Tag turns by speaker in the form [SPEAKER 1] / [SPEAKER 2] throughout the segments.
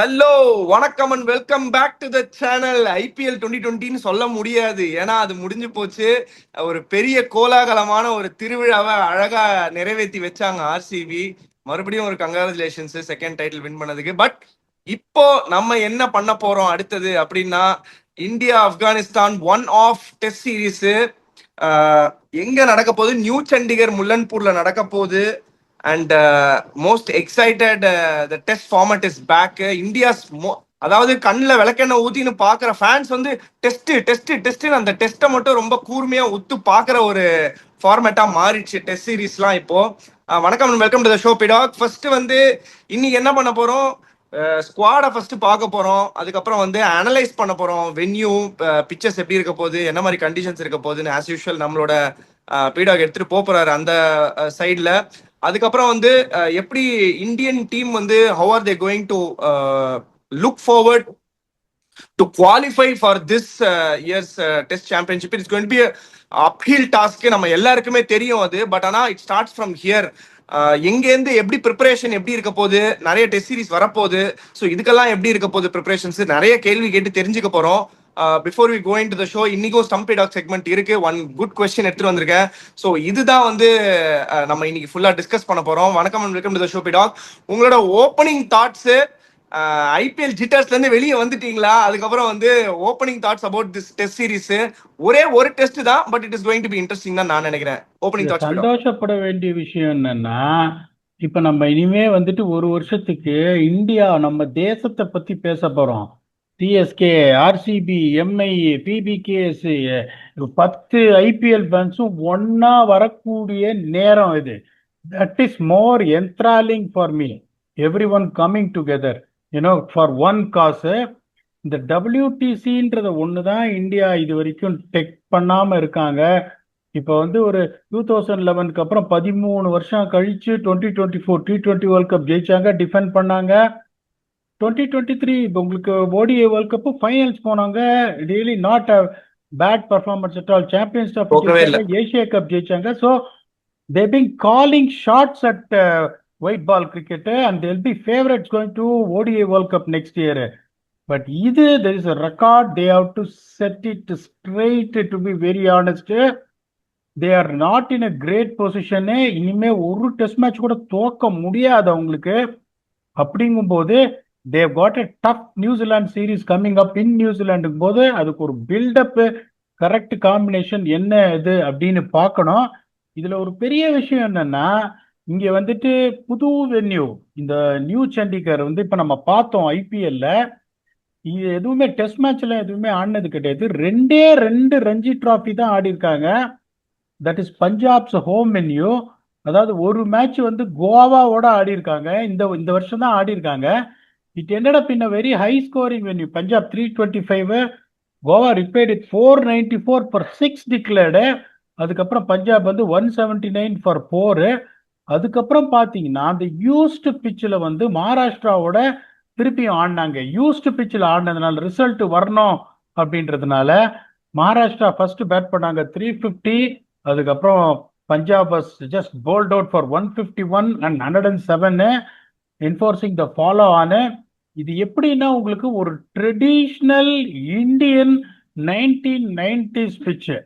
[SPEAKER 1] Hello, வணக்கம் and welcome back to the channel. IPL 2020 சொல்ல முடியாது, ஏன்னா அது முடிஞ்சு போச்சு. ஒரு பெரிய கோலாகலமான ஒரு திருவிழாவை அழகா நிறைவேற்றி வச்சாங்க ஆர்சிபி. மறுபடியும் ஒரு கங்க்ராச்சுலேஷன்ஸ் செகண்ட் டைட்டில் வின் பண்ணதுக்கு. பட் இப்போ நம்ம என்ன பண்ண போறோம் அடுத்தது அப்படின்னா, India Afghanistan one of test series எங்க நடக்க போகுது? நியூ சண்டிகர் முல்லன்பூர்ல நடக்க போகுது. And most excited, the test format is back. India's அதாவது கண்ணில் விளக்கெண்ணெய் ஊத்தின்னு பாக்குற ஃபேன்ஸ் வந்து டெஸ்ட் டெஸ்ட் டெஸ்ட்னு அந்த டெஸ்ட்டை மட்டும் ரொம்ப கூர்மையா உத்து பாக்குற ஒரு ஃபார்மேட்டா மாறிடுச்சு டெஸ்ட் சீரீஸ்லாம் இப்போ. வணக்கம், வெல்கம் டு த ஷோ பிடாக். ஃபர்ஸ்ட் வந்து இன்னைக்கு என்ன பண்ண போறோம்? ஸ்குவாடை ஃபர்ஸ்ட் பார்க்க போறோம். அதுக்கப்புறம் வந்து அனலைஸ் பண்ண போறோம். வென்யூ, பிக்சர்ஸ் எப்படி இருக்க போகுது, என்ன மாதிரி கண்டிஷன்ஸ் இருக்க போகுதுன்னு ஆஸ் யூஷுவல் நம்மளோட பீடாக் எடுத்துட்டு போறாரு அந்த சைட்ல. அதுக்கப்புறம் வந்து எப்படி இந்தியன் டீம் வந்து how are they going to look forward to qualify for this year's test championship. It's going to be uphill task. நம்ம எல்லாருக்குமே தெரியும் அது. பட் ஆனால் இட் ஸ்டார்ட்ஸ் ஃப்ரம் ஹியர். எங்கேருந்து எப்படி ப்ரிப்பரேஷன் எப்படி இருக்க போகுது, நிறைய டெஸ்ட் சீரிஸ் வரப்போகுது. ஸோ இதுக்கெல்லாம் எப்படி இருக்க போகுது ப்ரிப்பரேஷன்ஸ், நிறைய கேள்வி கேட்டு தெரிஞ்சுக்க போறோம். Before we going to the show, இன்னைக்கும் ஸ்டம்பி டாக் செக்மெண்ட் இருக்கு. ஒன் குட் கொஸ்டின் எடுத்துட்டு வந்திருக்கேன். ஸோ இதுதான் வந்து நம்ம இன்னைக்கு ஃபுல்லா டிஸ்கஸ் பண்ண போறோம். வணக்கம் and welcome to the show talk. உங்களோட ஓப்பனிங் தாட்ஸ், ஐபிஎல் ஜிட்டர்ஸ்ல இருந்து வெளியே வந்துட்டீங்களா? அதுக்கப்புறம் வந்து opening thoughts about this test series. ஒரே ஒரு டெஸ்ட் தான், but it is going to be interesting தான் நான் நினைக்கிறேன். Opening thoughts.
[SPEAKER 2] சந்தோஷப்பட வேண்டிய விஷயம் என்னன்னா, இப்ப நம்ம இனிமே வந்துட்டு ஒரு வருஷத்துக்கு இந்தியா நம்ம தேசத்தை பத்தி பேச போறோம். CSK, RCB, MI, PBKS, 10 IPL ஃபேன்ஸும் ஒன்னா வரக்கூடிய நேரம் இது. That is more enthralling for me. Every one coming together for one cause. இந்த டபிள்யூடிசின்றத ஒன்று தான் இந்தியா இது வரைக்கும் டெக் பண்ணாம இருக்காங்க. இப்போ வந்து ஒரு 2011க்கு அப்புறம் 13 வருஷம் கழிச்சு 2024 T20 வேர்ல்ட் கப் ஜெயிச்சாங்க, டிஃபெண்ட் பண்ணாங்க. 2023 இப்போ உங்களுக்கு ஓடிஐ வேர்ல்ட் கப் ஃபைனல்ஸ் போனாங்க. Really not a bad performance at all. Champions Trophy ஜெயிச்சாங்க, ஏசியா கப் ஜெயிச்சாங்க. So they been calling shots at white ball cricket and they'll be favourites going to ODI World Cup next year. But இது there is a record, they have to set it straight. To be very honest, they are not in a great position. இனிமே ஒரு test match கூட தோக்க முடியாது அவங்களுக்கு. அப்படிங்கும்போது they have got a tough New Zealand series coming up in New Zealand போது அதுக்கு ஒரு பில்டப், கரெக்ட் காம்பினேஷன் என்ன இது அப்படின்னு பார்க்கணும். இதுல ஒரு பெரிய விஷயம் என்னன்னா, இங்க வந்துட்டு புது வென்யூ, இந்த நியூ சண்டிகர் வந்து இப்ப நம்ம பார்த்தோம் ஐபிஎல்ல. இது எதுவுமே டெஸ்ட் மேட்ச்ல எதுவுமே ஆடினது கிடையாது. 2 ரஞ்சி டிராஃபி தான் ஆடி இருக்காங்க. That is Punjab's home venue. அதாவது ஒரு மேட்ச் வந்து கோவாவோட ஆடி இருக்காங்க. இந்த வருஷம் தான் ஆடி இருக்காங்க. It ended up in a very high scoring venue. Punjab 325, Goa repaired it 494 for 6 declared. அதுக்கப்புறம் பஞ்சாப் வந்து 179 ஃபார் 4. அதுக்கப்புறம் பார்த்தீங்கன்னா அந்த யூஸ்டு பிச்சில் வந்து மகாராஷ்டிராவோட திருப்பியும் ஆடினாங்க. யூஸ்டு பிச்சில் ஆடினதுனால ரிசல்ட் வரணும் அப்படின்றதுனால மகாராஷ்டிரா ஃபர்ஸ்ட் பேட் பண்ணாங்க 350. அதுக்கப்புறம் Punjab just bowled out for 151 and 107, enforcing the follow on. இது எப்படின்னா உங்களுக்கு ஒரு ட்ரெடிஷ்னல் இந்தியன் 1990s பிச்சு.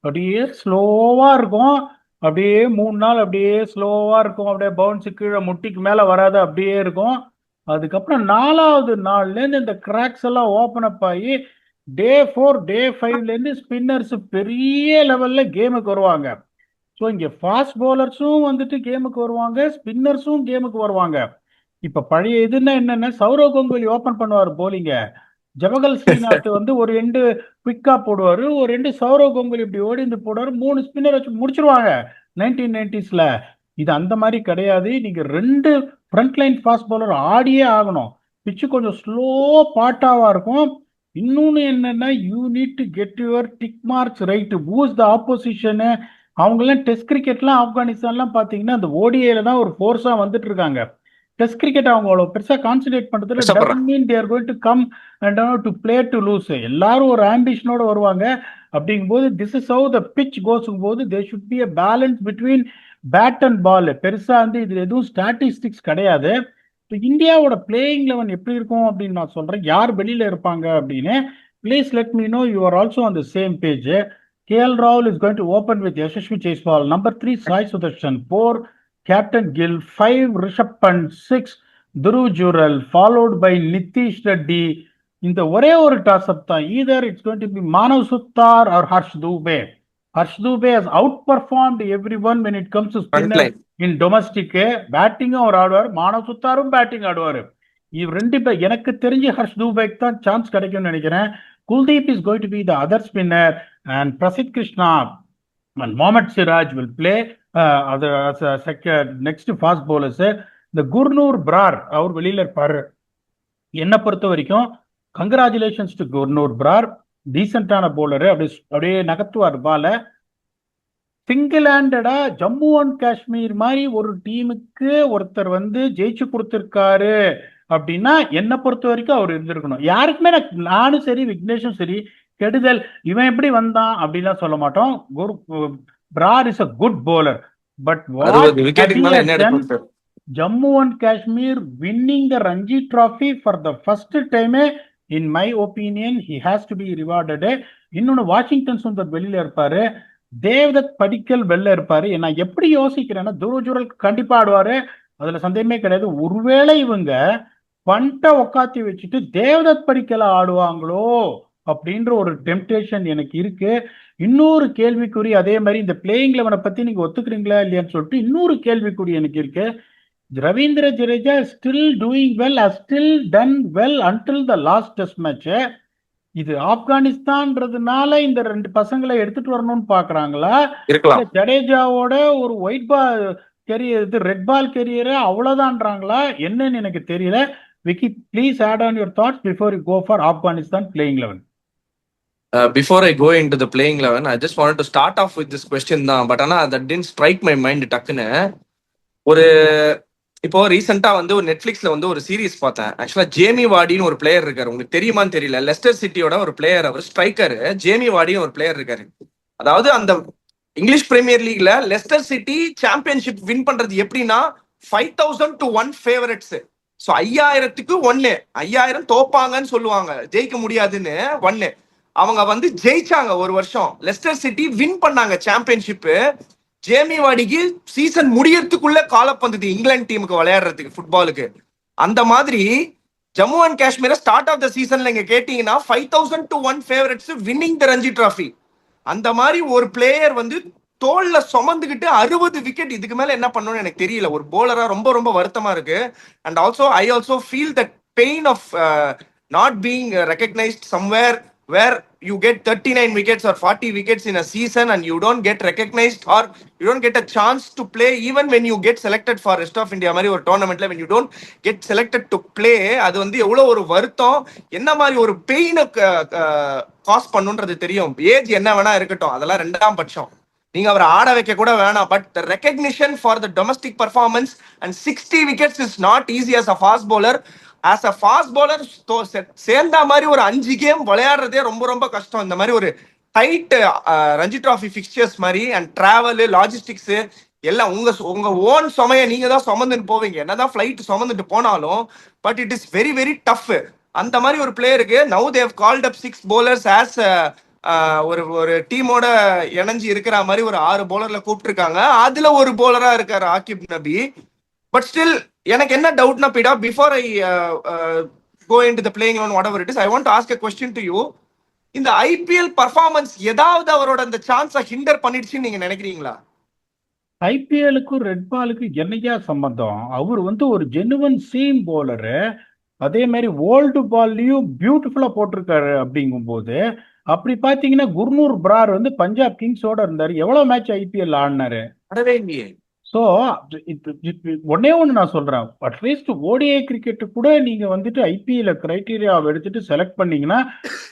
[SPEAKER 2] அப்படியே ஸ்லோவா இருக்கும். அப்படியே 3 நாள் அப்படியே ஸ்லோவா இருக்கும். அப்படியே பவுன்ஸு கீழே முட்டிக்கு மேல வராது, அப்படியே இருக்கும். அதுக்கப்புறம் 4வது நாள்லேருந்து இந்த கிராக்ஸ் எல்லாம் ஓப்பன் அப் ஆகி டே 4, டே 5லேருந்து ஸ்பின்னர்ஸ் பெரிய லெவல்ல கேமுக்கு வருவாங்க. ஸோ இங்கே ஃபாஸ்ட் பவுலர்ஸும் வந்துட்டு கேமுக்கு வருவாங்க, ஸ்பின்னர்ஸும் கேமுக்கு வருவாங்க. இப்போ பழைய இதுன்னா என்னன்னா, சௌரவ் கங்குலி ஓப்பன் பண்ணுவார் போலிங்க, ஜவஹர் ஸ்ரீநாத் வந்து ஒரு 2 குவிக்கா போடுவார், ஒரு 2 சௌரவ் கங்குலி இப்படி ஓடிந்து போடுவார், 3 ஸ்பின்னர் வச்சு முடிச்சிருவாங்க 1990ஸ்ல. இது அந்த மாதிரி கிடையாது. நீங்க 2 ஃப்ரண்ட் லைன் ஃபாஸ்ட் பவுலர் ஆடியே ஆகணும். பிச்சு கொஞ்சம் ஸ்லோ பாட்டாவா இருக்கும். இன்னொன்று என்னன்னா, you need to get your tick marks right, push the ஆப்போசிஷனு. அவங்கெல்லாம் டெஸ்ட் கிரிக்கெட்லாம் ஆப்கானிஸ்தான்லாம் பார்த்தீங்கன்னா அந்த ஓடிஐல தான் ஒரு ஃபோர்ஸாக வந்துட்டு இருக்காங்க. டெஸ்ட் கிரிக்கெட் அவங்க அவ்வளோ பெருசாக கான்சன்ட்ரேட் பண்ணுறதுல doesn't mean they are going to come and to play to lose. எல்லாரும் ஒரு ஆம்பிஷனோட வருவாங்க. அப்படிங்கும்போது this is how the pitch கோஸும் போது they should be a balance between bat and ball. பெருசாக வந்து இதில் எதுவும் ஸ்டாட்டிஸ்டிக்ஸ் கிடையாது. இப்போ இந்தியாவோட பிளேயிங் லெவன் எப்படி இருக்கும் அப்படின்னு நான் சொல்றேன். யார் வெளியில இருப்பாங்க அப்படின்னு. Please let me know you are also on the same page. KL ராகுல் is going to open with Yashasvi Jaiswal. Number 3 Sai Sudharsan. 4 captain Gill. 5 Rishabh Pant. 6 Dhruv Jurel. Followed by Nitish Reddy. இந்த ஒரே ஒரு டாஸ் அப் தான். Either it's going to be Manav Suthar or Harsh Dubey. Harsh Dubey has outperformed everyone when it comes to
[SPEAKER 1] front
[SPEAKER 2] spinner
[SPEAKER 1] line.
[SPEAKER 2] In domestic. பேட்டிங்கும் அவர் ஆடுவார், Manav சுத்தாரும் batting ஆடுவார். இவ் ரெண்டு பேர் எனக்கு தெரிஞ்சு ஹர்ஷ் தூபேக்கு தான் சான்ஸ் கிடைக்கும்னு நினைக்கிறேன். Kuldeep is going to be the other spinner and Prasidh Krishna and Mohammed Siraj will play next fast bowlers. இந்த குர்னூர் பிரார் அவர் வெளியில இருப்பாரு. என்னை பொறுத்த வரைக்கும் கங்க்ராச்சுலேஷன்ஸ் டு குர்னூர் பிரார். டீசென்டான பவுலரு. அப்படியே நகர்த்துவார் பால. சிங்கிள் ஹேண்டடா ஜம்மு அண்ட் காஷ்மீர் மாதிரி ஒரு டீமுக்கு ஒருத்தர் வந்து ஜெயிச்சு கொடுத்திருக்காரு அப்படின்னா என்னை பொறுத்த வரைக்கும் அவர் இருந்திருக்கணும். யாருக்குமே நானும் சரி விக்னேஷும் சரி கெடுதல் இவன் எப்படி வந்தான் அப்படின்லாம் சொல்ல மாட்டோம். Brar is a good bowler. But
[SPEAKER 1] 60 விக்கெட்டுக்கு மேல என்ன எடுப்பாரு?
[SPEAKER 2] Jammu and Kashmir winning the Ranji Trophy for the first time, in my opinion, he has to be rewarded. இன்னொன்னு வாஷிங்டன் சுந்தர் வெளியில இருப்பாரு, தேவ்தத் படிக்கல் வெளில இருப்பாரு. நான் எப்படி யோசிக்கிறேன்னா துருவ் ஜுரல் கண்டிப்பா ஆடுவாரு, அதுல சந்தேகமே கிடையாது. ஒருவேளை இவங்க பண்ட உக்காத்தி வச்சுட்டு தேவ்தத் படிக்கல ஆடுவாங்களோ அப்படின்ற ஒரு டெம்டேஷன் எனக்கு இருக்கு. இன்னொரு கேள்விக்குறி அதே மாதிரி இந்த பிளேயிங் லெவனை பத்தி நீங்க ஒத்துக்கிறீங்களா இல்லையான்னு சொல்லிட்டு இன்னொரு கேள்விக்குறி எனக்கு இருக்கு. Ravindra Jadeja still doing well, still ton well until the last test match. இது ஆப்கானிஸ்தான்றதுனால இந்த ரெண்டு பசங்களை எடுத்துட்டு வரணும்னு பாக்குறாங்களா,
[SPEAKER 1] இருக்கலாம்.
[SPEAKER 2] ஜடேஜாவோட ஒரு ஒயிட் பால் கெரியர், இது ரெட் பால் கெரியர் அவ்வளவுதான்றாங்களா என்னன்னு எனக்கு தெரியல. Vicky, please add on your thoughts before you go for Afghanistan playing eleven.
[SPEAKER 1] Before I go into the playing 11, I just wanted to start off with this question தான். But ஆனா that didn't strike my mind டக்குன்னு. ஒரு இப்போ ரீசெண்டா வந்து ஒரு நெட்ஃபிளிக்ஸ்ல வந்து ஒரு சீரிஸ் பார்த்தேன். ஆக்சுவலா ஜேமி வார்டின்னு ஒரு பிளேயர் இருக்காரு, உங்களுக்கு தெரியுமான்னு தெரியல. லெஸ்டர் சிட்டியோட ஒரு பிளேயர், அவர் ஸ்ட்ரைக்கர். ஜேமி வார்டின்னு ஒரு பிளேயர் இருக்காரு. அதாவது அந்த இங்கிலீஷ் பிரீமியர் லீக்ல லெஸ்டர் சிட்டி சாம்பியன்ஷிப் வின் பண்றது எப்படின்னா 5000 to 1 ஃபேவரட்ஸ். ஸோ 5000க்கு 1, 5000 தோப்பாங்கன்னு சொல்லுவாங்க, ஜெயிக்க முடியாதுன்னு 1. அவங்க வந்து ஜெயிச்சாங்க ஒரு வருஷம். லெஸ்டர் சிட்டி வின் பண்ணாங்க சாம்பியன்ஷிப். ஜேமி வார்டிக்கு சீசன் முடியறதுக்குள்ள காலப் வந்தது இங்கிலாந்து டீமுக்கு விளையாடுறதுக்கு, ஃபுட்பாலுக்கு. அந்த மாதிரி Jammu and Kashmir start of the சீசன்ல இங்க கேட்டீங்கன்னா 5000 to 1 favourites winning the Ranji trophy. அந்த மாதிரி ஒரு பிளேயர் வந்து தோல்ல சுமந்துக்கிட்டு 60 விக்கெட், இதுக்கு மேல என்ன பண்ணணும்னு எனக்கு தெரியல. ஒரு போலரா ரொம்ப ரொம்ப வருத்தமா இருக்கு. And also I also feel that pain of not being recognised somewhere where you get 39 wickets or 40 wickets in a season and you don't get recognized or you don't get a chance to play even when you get selected for rest of India மாதிரி ஒரு டோர்னமெண்ட்ல when you don't get selected to play. அது வந்து எவ்வளவு ஒரு வருத்தம், என்ன மாதிரி ஒரு பெயினை காஸ் பண்ணுன்றது தெரியும். ஏஜ் என்ன வேணா இருக்கட்டும், அதெல்லாம் ரெண்டாம் பட்சம். நீங்க அவரை ஆட வைக்க கூட வேணாம். But the recognition for the domestic performance and 60 wickets is not easy as a fast bowler. As a fast bowler சேர்ந்தா மாதிரி ஒரு 5 கேம் விளையாடுறதே ரொம்ப ரொம்ப கஷ்டம். இந்த மாதிரி ஒரு டைட் ரஞ்சி டிராஃபி பிக்சர்ஸ் மாதிரி அண்ட் டிராவல் லாஜிஸ்டிக்ஸ் எல்லாம் உங்க ஓன் சுமையை நீங்க தான் சுமந்துட்டு போவீங்க. என்னதான் ஃபிளைட் சுமந்துட்டு போனாலும் but it is very very tough. அந்த மாதிரி ஒரு பிளேயருக்கு now they've called up 6 bowlers as ஒரு டீமோட இணைஞ்சு இருக்கிற மாதிரி ஒரு 6 bowlerல கூப்பிட்டுருக்காங்க. அதுல ஒரு bowler-ஆ இருக்காரு ஆகிப் நபி. பட் ஸ்டில் எனக்கு என்ன டவுட்னா பீடா, before I go into the playing eleven whatever it is, I want to ask a question to you. இந்த ஐபிஎல் பர்ஃபார்மன்ஸ் ஏதாவது அவரோட அந்த சான்ஸை ஹிண்டர் பண்ணிடுச்சுன்னு நீங்க நினைக்கிறீங்களா?
[SPEAKER 2] ஐபிஎலுக்கும் ரெட் பாலுக்கு என்னையா சம்பந்தம்? அவர் வந்து ஒரு ஜெனுவன் சீம் போலரு, அதே மாதிரி ஓல்டு பால்லையும் பியூட்டிஃபுல்லா போட்டிருக்காரு. அப்படிங்கும்போது அப்படி பாத்தீங்கன்னா குர்னூர் பிரார் வந்து பஞ்சாப் கிங்ஸோட இருந்தாரு. எவ்வளவு மேட்ச் ஐபிஎல் ஆடினாரு?
[SPEAKER 1] அடவே இல்லையே.
[SPEAKER 2] ஸோ ஒன்னே ஒன்று நான் சொல்றேன், அட்லீஸ்ட் ஓடிஐ கிரிக்கெட் கூட நீங்க வந்துட்டு ஐபிஎல் கிரைட்டீரியாவை எடுத்துட்டு செலக்ட் பண்ணீங்கன்னா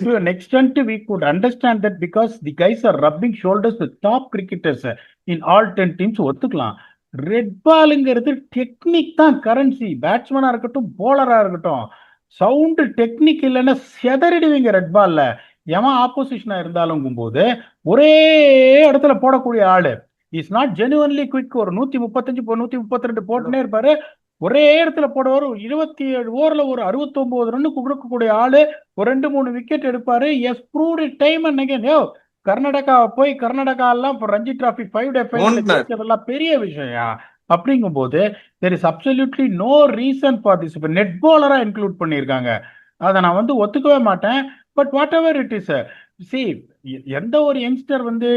[SPEAKER 2] to an extent we could understand that because the guys are rubbing shoulders with top cricketers in all 10 teams ஒத்துக்கலாம். ரெட் பாலுங்கிறது டெக்னிக் தான் கரன்சி. பேட்ஸ்மேனா இருக்கட்டும் போலரா இருக்கட்டும், சவுண்டு டெக்னிக் இல்லைன்னா செதறிடுவீங்க ரெட் பால்ல. எவன் ஆப்போசிஷனா இருந்தாலும் போது ஒரே இடத்துல போடக்கூடிய ஆளு இஸ் நாட் ஜெனுவன்லி குவிக். ஒரு 135 132 போட்டுனே இருப்பாரு. ஒரே இடத்துல போடுவார். 27 ஓவர்ல ஒரு 69 ரன்னு கொடுக்கக்கூடிய ஆளு ஒரு 2-3 விக்கெட் எடுப்பாரு. As proved time and again. Karnataka போய் கர்நாடகா எல்லாம் இப்போ ரஞ்சி டிராஃபி 5-டே ஃபைனல்
[SPEAKER 1] ஓனர்
[SPEAKER 2] ஜெயிச்சதெல்லாம் பெரிய விஷயம். அப்படிங்கும் போது there is absolutely no reason for this. இப்போ நெட் பாலரா இன்க்ளூட் பண்ணியிருக்காங்க. அதை நான் வந்து ஒத்துக்கவே மாட்டேன். But whatever it is, see, எந்த ஒரு யங்ஸ்டர் வந்து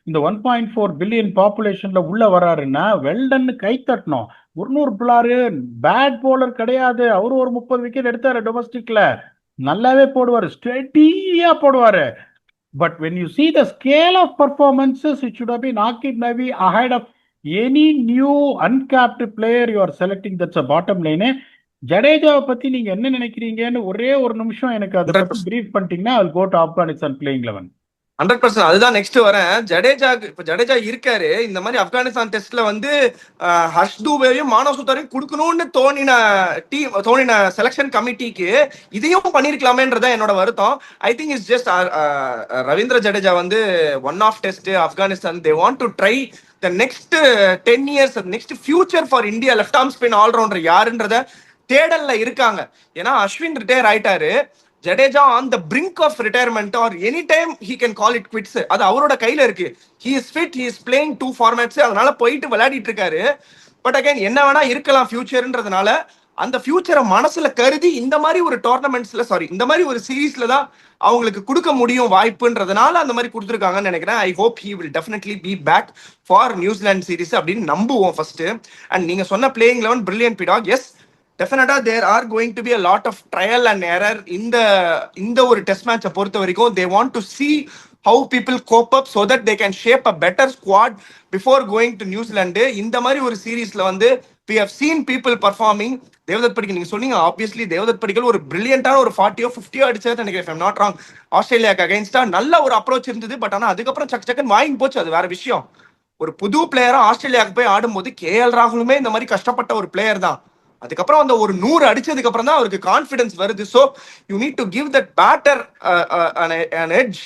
[SPEAKER 2] இந்த 1.4 பில்லியன் பாப்புலேஷன்ல உள்ள வராருன்னா வெல்டன்னு கை தட்டணும். 100 பிள்ளாரு பேட் போலர் கிடையாது. அவரு ஒரு 30 விக்கெட் எடுத்தாரு டொமஸ்டிக்ல, நல்லாவே போடுவாரு, ஸ்டெடியா போடுவாரு. But when you see the scale of performances, it should have been Aqib Nabi ahead of any new uncapped player you are selecting. That's a bottom line. ஜடேஜாவை பத்தி நீங்க என்ன நினைக்கிறீங்கன்னு ஒரே ஒரு நிமிஷம் எனக்கு அதை பத்தி பிரீஃப் பண்ணிட்டீங்கன்னா I'll go to Afghanistan playing 11.
[SPEAKER 1] 100%. அதுதான் நெக்ஸ்ட் வரேன். இப்ப ஜடேஜா இருக்காரு. இந்த மாதிரி ஆப்கானிஸ்தான் டெஸ்ட்ல வந்து ஹர்ஷ் தூபேவையும் மானவ் சுதாரையும் கொடுக்கணும்னு தோணின செலக்ஷன் கமிட்டிக்கு இதையும் பண்ணிருக்கலாமேன்றதான் என்னோட வருத்தம். I think it's just Ravindra Jadeja வந்து one of test Afghanistan they want to try the next 10 years next future for India left arm spin allrounder யாருன்றத தேடல்ல இருக்காங்க. ஏன்னா அஸ்வின் ரிட்டையர் ஆயிட்டாரு. Jadeja on the brink of retirement or any time he can call it quits. அது அவரோட கையில இருக்கு. He is fit, he is playing 2 formats, அதனால போயிட்டு விளையாடிட்டு இருக்காரு. பட் அகைன் என்ன வேணா இருக்கலாம் ஃபியூச்சர்ன்றதுனால அந்த ஃபியூச்சரை மனசுல கருதி இந்த மாதிரி ஒரு டோர்னமெண்ட்ஸ்ல இந்த மாதிரி ஒரு சீரீஸ்ல தான் அவங்களுக்கு கொடுக்க முடியும் வாய்ப்புன்றதுனால அந்த மாதிரி கொடுத்துருக்காங்கன்னு நினைக்கிறேன். I hope he will definitely be back for New Zealand series அப்படின்னு நம்புவோம் ஃபர்ஸ்ட். அண்ட் நீங்க சொன்ன பிளேயிங் 11 பிரில்லியன்ட் பிடாக். எஸ், டெஃபினட்டா there are going to be a lot of trial and error இந்த ஒரு டெஸ்ட் மேட்சை பொறுத்த வரைக்கும். They want to see how people cope up so that they can shape a better squad before going to New Zealand. இந்த மாதிரி ஒரு சீரீஸ்ல வந்து we have seen people performing. Devdutt படிக்கல் நீங்க சொன்னீங்க, ஆப்வியஸ்லி தேவதத் படிக்கல் ஒரு பிரில்லியண்டான ஒரு 40 50 அடிச்சது நினைக்கிறேன், if I'm not wrong. ஆஸ்திரேலியாக்கு அகைன்ஸ்டா நல்ல ஒரு அப்ரோச் இருந்தது. பட் ஆனா அதுக்கப்புறம் சக்குன்னு வாங்கி போச்சு, அது வேற விஷயம். ஒரு புது பிளேயரா ஆஸ்திரேலியாவுக்கு போய் ஆடும்போது KL ராகுலுமே இந்த மாதிரி கஷ்டப்பட்ட ஒரு பிளேயர் தான். அதுக்கப்புறம் அந்த ஒரு 100 அடிச்சதுக்கு அப்புறம் தான் அவருக்கு கான்ஃபிடன்ஸ் வருது. So you need to give that batter an edge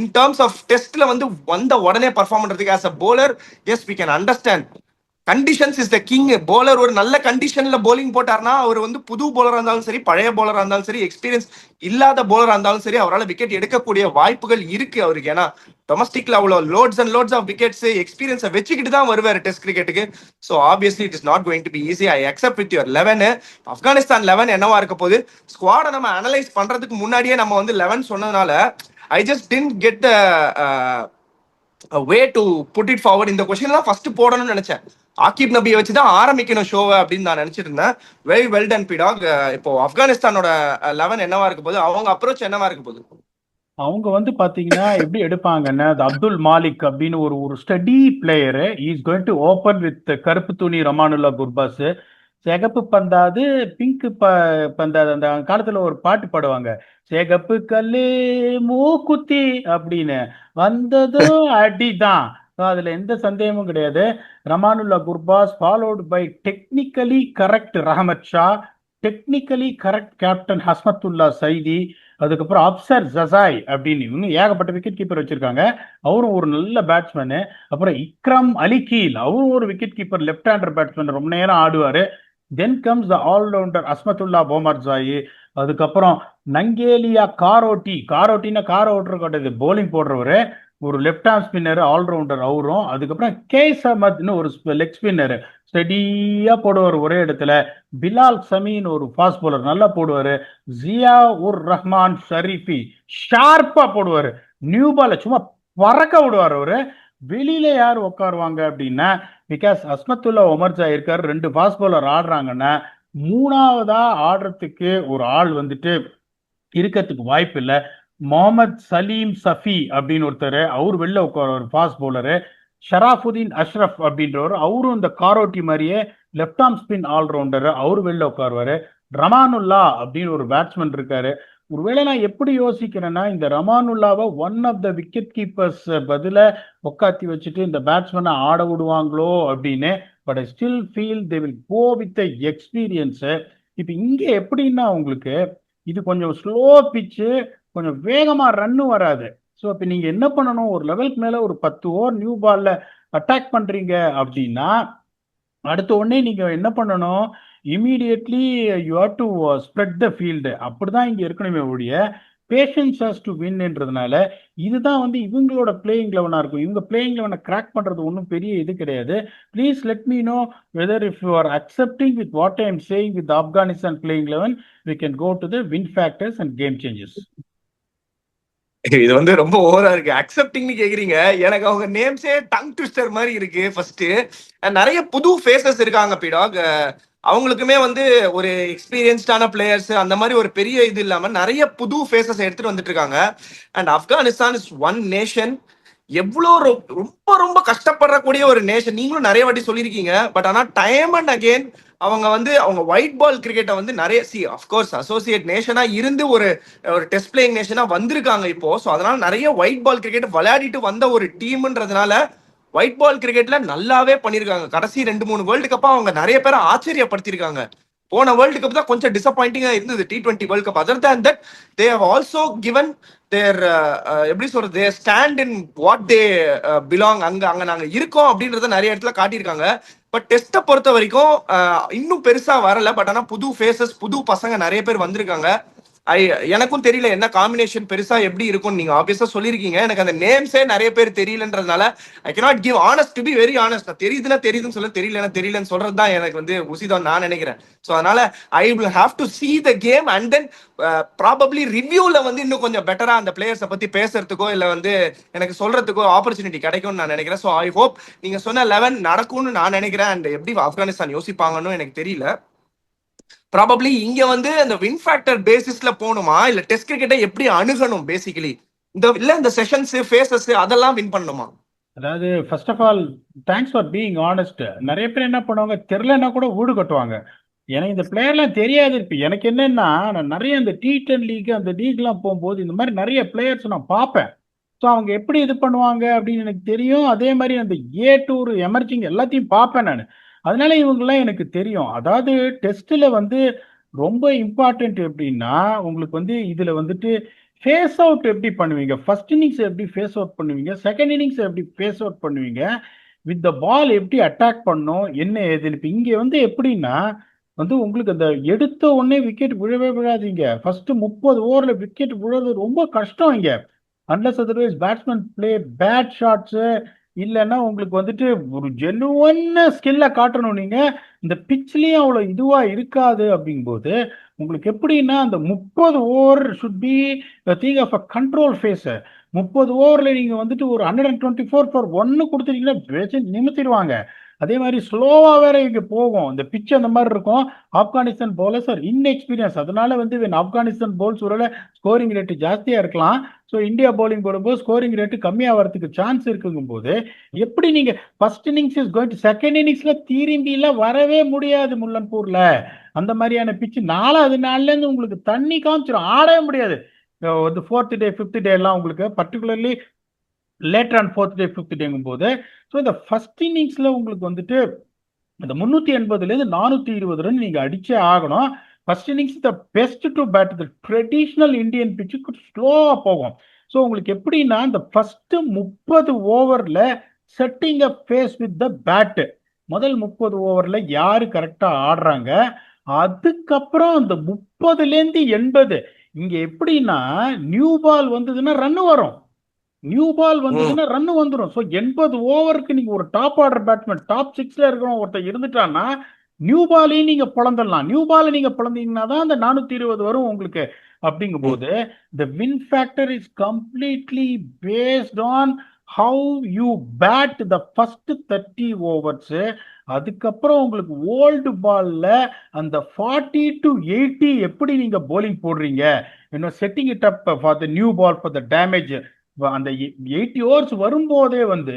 [SPEAKER 1] in terms of டெஸ்ட்ல வந்து வந்த உடனே பர்ஃபார்ம் பண்றதுக்கு. As a bowler, yes we can understand conditions is the king. Bowler ஒரு நல்ல கண்டிஷன்ல போலிங் போட்டார்னா அவர் வந்து புது போலரா இருந்தாலும் சரி, பழைய போலரா இருந்தாலும் சரி, எக்ஸ்பீரியன்ஸ் இல்லாத போலரா இருந்தாலும் சரி, அவரால் விக்கெட் எடுக்கக்கூடிய வாய்ப்புகள் இருக்கு அவருக்கு. ஏன்னா டொமஸ்டிக்ல அவ்வளவு loads and loads of wickets எக்ஸ்பீரியன்ஸை வச்சுக்கிட்டு தான் வருவார் டெஸ்ட் கிரிக்கெட்டுக்கு. So obviously it is not going to be easy. I accept with your 11. Afghanistan 11 என்னவா இருக்க போது, ஸ்குவாடை நம்ம அனலைஸ் பண்றதுக்கு முன்னாடியே நம்ம வந்து 11 சொன்னதுனால I just didn't get the way to put it forward. இந்த கொஸ்டின் தான் ஃபர்ஸ்ட் போடணும்னு நினைச்சேன். ஆகிப் நபியை வச்சு தான் ஆரம்பிக்கணும் ஷோவை அப்படின்னு நான் நினைச்சிட்டு இருந்தேன். Very well done Pdog. இப்போ ஆப்கானிஸ்தானோட 11 என்னவா இருக்க போது, அவங்க அப்ரோச் என்னவா இருக்க போகுது?
[SPEAKER 2] அவங்க வந்து பாத்தீங்கன்னா எப்படி எடுப்பாங்கன்னா, அப்துல் மாலிக் அப்படின்னு ஒரு study player is going to open with கருப்பு துணி ரமானுல்லா குர்பாஸ். சிகப்பு பந்தாது பிங்க் பந்தாது. அந்த காலத்துல ஒரு பாட்டு பாடுவாங்க, சிகப்பு கல்லு மூக்குத்தி அப்படின்னு, வந்ததும் அடிதான். அதுல எந்த சந்தேகமும் கிடையாது. Rahmanullah Gurbaz followed by technically correct Rahmat Shah, technically correct captain Hashmatullah Shahidi, அதுக்கப்புறம் அப்சர் ஜசாய் அப்படின்னு இன்னும் ஏகப்பட்ட விக்கெட் கீப்பர் வச்சிருக்காங்க. அவரும் ஒரு நல்ல பேட்ஸ்மேனு. அப்புறம் இக்ரம் அலிகீல், அவரும் ஒரு wicket keeper, left hander batsman, ரொம்ப நேரம் ஆடுவாரு. Then comes the allrounder Azmatullah Omarzai. அதுக்கப்புறம் நங்கேலியா காரோட்டின்னா கார் ஓட்டுற கிடையாது, போலிங் போடுறவரு, ஒரு லெப்ட் ஹேண்ட் ஸ்பின்னர் ஆல்ரவுண்டர் அவரும். அதுக்கப்புறம் கேஸ் அஹமத்னு ஒரு லெக் ஸ்பின்னர், ஸ்டெடியா போடுவார் ஒரே இடத்துல. பிலால் சமீன் ஒரு ஃபாஸ்ட் போலர், நல்லா போடுவாரு. ஜியா உர் ரஹ்மான் ஷரீஃபி ஷார்ப்பா போடுவாரு, நியூ பால சும்மா பறக்க விடுவார் அவரு. வெளியில யார் உட்காருவாங்க அப்படின்னா, பிகாஸ் அஸ்மத்துல்லா ஒமர்ஜா இருக்காரு, 2 ஃபாஸ்ட் போலர் ஆடுறாங்கன்னா மூணாவதா ஆடுறதுக்கு ஒரு ஆள் வந்துட்டு இருக்கிறதுக்கு வாய்ப்பு இல்லை. முகமது சலீம் சஃபி அப்படின்னு ஒருத்தர், அவர் வெளில உட்காருவார் ஃபாஸ்ட் போலரு. ஷராஃபுதீன் அஷ்ரஃப் அப்படின்றவர், அவரும் இந்த காரோட்டி மாதிரியே லெப்ட் ஆர்ம் ஸ்பின் ஆல்ரவுண்டர், அவர் வெளில உட்காருவாரு. ரமானுல்லா அப்படின்னு ஒரு பேட்ஸ்மேன் இருக்காரு. ஒருவேளை நான் எப்படி யோசிக்கிறேன்னா, இந்த ரமானுல்லாவை one of the wicket keepers பதில உட்காத்தி வச்சுட்டு இந்த பேட்ஸ்மேனை ஆட விடுவாங்களோ அப்படின்னு. But I still feel they will go with the experience. இப்போ இங்கே எப்படின்னா உங்களுக்கு இது கொஞ்சம் ஸ்லோ பிச்சு, கொஞ்சம் வேகமா ரன்னு வராது. ஸோ இப்போ நீங்க என்ன பண்ணணும், ஒரு லெவலுக்கு மேல ஒரு 10 ஓவர் நியூ பால்ல அட்டாக் பண்றீங்க அப்படின்னா அடுத்த உடனே நீங்க என்ன பண்ணணும், immediately you have to spread the field. அப்படிதான் இங்க இருக்கணுமே ஒழிய பேஷன்ஸ் ஹாஸ் டு வின்ன்றதுனால இதுதான் வந்து இவங்களோட பிளேயிங் லெவனா இருக்கும். இவங்க பிளேயிங் லெவனை கிராக் பண்றது ஒன்றும் பெரிய இது கிடையாது. Please let me know whether if you are accepting with what I am saying with Afghanistan playing eleven, we can go to the win factors and game changes.
[SPEAKER 1] இது வந்து ரொம்ப ஓவரா இருக்கு. அக்செப்டிங்னு கேக்குறீங்க, எனக்கு அவங்க நேம்ஸே டங் ட்விஸ்டர் மாதிரி இருக்கு. ஃபர்ஸ்ட் நிறைய புது ஃபேஸஸ் இருக்காங்க பிடாக். அவங்களுக்குமே வந்து ஒரு எக்ஸ்பீரியன்ஸ்டான பிளேயர்ஸ் அந்த மாதிரி ஒரு பெரிய இது இல்லாம நிறைய புது ஃபேஸஸ் எடுத்துட்டு வந்துட்டு இருக்காங்க. And Afghanistan is one nation. எவ்வளோ ரொம்ப ரொம்ப கஷ்டப்படக்கூடிய ஒரு நேஷன். நீங்களும் நிறைய வாட்டி சொல்லியிருக்கீங்க. பட் ஆனால் டைம் அண்ட் அகெயின் அவங்க வந்து அவங்க ஒயிட் பால் கிரிக்கெட்டை வந்து நிறைய அஃப்கோர்ஸ் அசோசியேட் நேஷனா இருந்து ஒரு ஒரு டெஸ்ட் பிளேயிங் நேஷனா வந்திருக்காங்க இப்போ. ஸோ அதனால நிறைய ஒயிட் பால் கிரிக்கெட் விளையாடிட்டு வந்த ஒரு டீம்ன்றதுனால ஒயிட் பால் கிரிக்கெட்ல நல்லாவே பண்ணியிருக்காங்க. கடைசி 2-3 வேர்ல்டு கப்பா அவங்க நிறைய பேரை ஆச்சரியப்படுத்திருக்காங்க. போன வேர்ல்டு கப் தான் கொஞ்சம் டிசப்பாயிண்டிங்கா இருந்தது, T20 world cup. Other than that they have also given their எப்படி சொல்றது, their stand in what they belong. அங்க அங்க நாங்க இருக்கோம் அப்படின்றத நிறைய இடத்துல காட்டியிருக்காங்க. பட் டெஸ்ட்டை பொறுத்த வரைக்கும் இன்னும் பெருசா வரல. பட் ஆனா புது ஃபேஸஸ், புது பசங்க நிறைய பேர் வந்திருக்காங்க. எனக்கும் தெரியல என்ன காம்பினேஷன் பெருசா எப்படி இருக்கும். நீங்க ஆப்வியஸா சொல்லியிருக்கீங்க, எனக்கு அந்த நேம்ஸே நிறைய பேர் தெரியலன்றதுனால I cannot give honest, to be very honest. தெரியுதுன்னா தெரியுதுன்னு சொல்ல, தெரியலன்னு சொல்றது தான் எனக்கு வந்து உசிதம் நான் நினைக்கிறேன். ஸோ அதனால I will have to see the game and then probably ரிவ்யூல வந்து இன்னும் கொஞ்சம் பெட்டரா அந்த பிளேயர்ஸை பத்தி பேசுறதுக்கோ இல்ல வந்து எனக்கு சொல்றதுக்கோ ஆப்பர்ச்சுனிட்டி கிடைக்கும்னு நான் நினைக்கிறேன். ஸோ ஐ ஹோப் நீங்க சொன்ன 11 நடக்கும்னு நான் நினைக்கிறேன். அண்ட் எப்படி ஆப்கானிஸ்தான் யோசிப்பாங்கன்னு எனக்கு தெரியல. ப்ராபப்ளி இங்க வந்து அந்த வின் ஃபேக்டர் பேசிஸ்ல போகணுமா இல்ல டெஸ்ட் கிரிக்கெட்டை எப்படி அணுகணும் பேசிக்கலி, இந்த செஷன்ஸ் ஃபேசஸ் அதெல்லாம் வின் பண்ணணுமா?
[SPEAKER 2] அதாவது first of all thanks for being honest. நிறைய பேர் என்ன பண்ணுவாங்க, தெரிலன்னா கூட ஊடு கட்டுவாங்க. எனக்கு இந்த பிளேயர்லாம் தெரியாது. இப்போ எனக்கு என்னன்னா, நான் நிறைய இந்த T10 லீக் அந்த லீக்லாம் போகும்போது இந்த மாதிரி நிறைய பிளேயர்ஸ் நான் பார்ப்பேன். ஸோ அவங்க எப்படி இது பண்ணுவாங்க அப்படின்னு எனக்கு தெரியும். அதே மாதிரி அந்த ஏ டூர் எமர்ஜிங் எல்லாத்தையும் பார்ப்பேன் நான். அதனால இவங்கெல்லாம் எனக்கு தெரியும். அதாவது டெஸ்ட்டில் வந்து ரொம்ப இம்பார்ட்டன்ட் எப்படின்னா, உங்களுக்கு வந்து இதில் வந்துட்டு ஃபேஸ் அவுட் எப்படி பண்ணுவீங்க, ஃபர்ஸ்ட் இன்னிங்ஸ் எப்படி ஃபேஸ் அவுட் பண்ணுவீங்க, செகண்ட் இன்னிங்ஸ் எப்படி ஃபேஸ் அவுட் பண்ணுவீங்க, வித் த பால் எப்படி அட்டாக் பண்ணும், என்ன ஏது. இப்போ இங்கே வந்து எப்படின்னா வந்து உங்களுக்கு அந்த எடுத்த உடனே விக்கெட் விழவே விழாதீங்க. ஃபர்ஸ்ட் 30 ஓவரில் விக்கெட் விழுறது ரொம்ப கஷ்டம் இங்கே. Unless otherwise batsman play bad shots, இல்லைன்னா உங்களுக்கு வந்துட்டு ஒரு ஜெனுவன் ஸ்கில்ல காட்டணும். நீங்க இந்த பிச்லயும் அவ்வளோ இதுவா இருக்காது. அப்படிங்கும்போது உங்களுக்கு எப்படின்னா அந்த 30 over should be thing of a control phase. 30 ஓவர்ல நீங்க வந்துட்டு ஒரு 124 ஃபார் 1 கொடுத்துட்டீங்கன்னா நிமித்திடுவாங்க. அதே மாதிரி ஸ்லோவா வேற இங்க போகும். இந்த பிச் அந்த மாதிரி இருக்கும். Afghanistan bowlers are inexperience. அதனால வந்து ஆப்கானிஸ்தான் பவுல்ஸ் ஒருவேளை ஸ்கோரிங் ரேட்டு ஜாஸ்தியா இருக்கலாம். ஸோ இந்தியா பவுலிங் போடும்போது ஸ்கோரிங் ரேட்டு கம்மியாக வரதுக்கு சான்ஸ் இருக்குங்கும் போது எப்படி நீங்க first innings is going to second இன்னிங்ஸ்ல திரும்பிலாம் வரவே முடியாது. முல்லன்பூர்ல அந்த மாதிரியான பிச்சு 4வது நாள்ல இருந்து உங்களுக்கு தண்ணி காமிச்சிடும், ஆடவே முடியாது. வந்து 4th டே 5th டே எல்லாம் உங்களுக்கு particularly later on 4th day 5th டேங்கும் போது. ஸோ இந்த ஃபர்ஸ்ட் இன்னிங்ஸ்ல உங்களுக்கு வந்துட்டு இந்த 380லேருந்து 420 ரன் நீங்க அடிச்சே ஆகணும். First innings the best to bat. The traditional Indian பிச்சுக்கு ஸ்லோவா போகும். ஸோ உங்களுக்கு எப்படின்னா இந்த ஃபர்ஸ்ட் 30 ஓவர்ல setting a pace with the bat. முதல் 30 ஓவர்ல யாரு கரெக்டா ஆடுறாங்க, அதுக்கப்புறம் அந்த 30லேருந்து 80 இங்க எப்படின்னா நியூ பால் வந்ததுன்னா ரன் வரும், நியூ பால் வந்ததுன்னா ரன் வந்துடும். ஸோ 80 ஓவருக்கு நீங்க ஒரு டாப் ஆர்டர் பேட்ஸ்மேன் டாப் 6ல இருக்கிறவங்க ஒருத்தர் இருந்துட்டான்னா நியூ பாலையும் நீங்க பிளந்துடலாம். நியூ பாலை நீங்க பிளந்தீங்கன்னா தான் அந்த 420 வரும் உங்களுக்கு. அப்படிங்கும் போது the win factor is completely based on how you bat the first 30 overs. அதுக்கப்புறம் உங்களுக்கு ஓல்டு பால்ல அந்த 40 to 80 எப்படி நீங்க போலிங் போடுறீங்க, இன்னும் setting it up for the new ball for the damage. அந்த 80 ஓவர்ஸ் வரும்போதே வந்து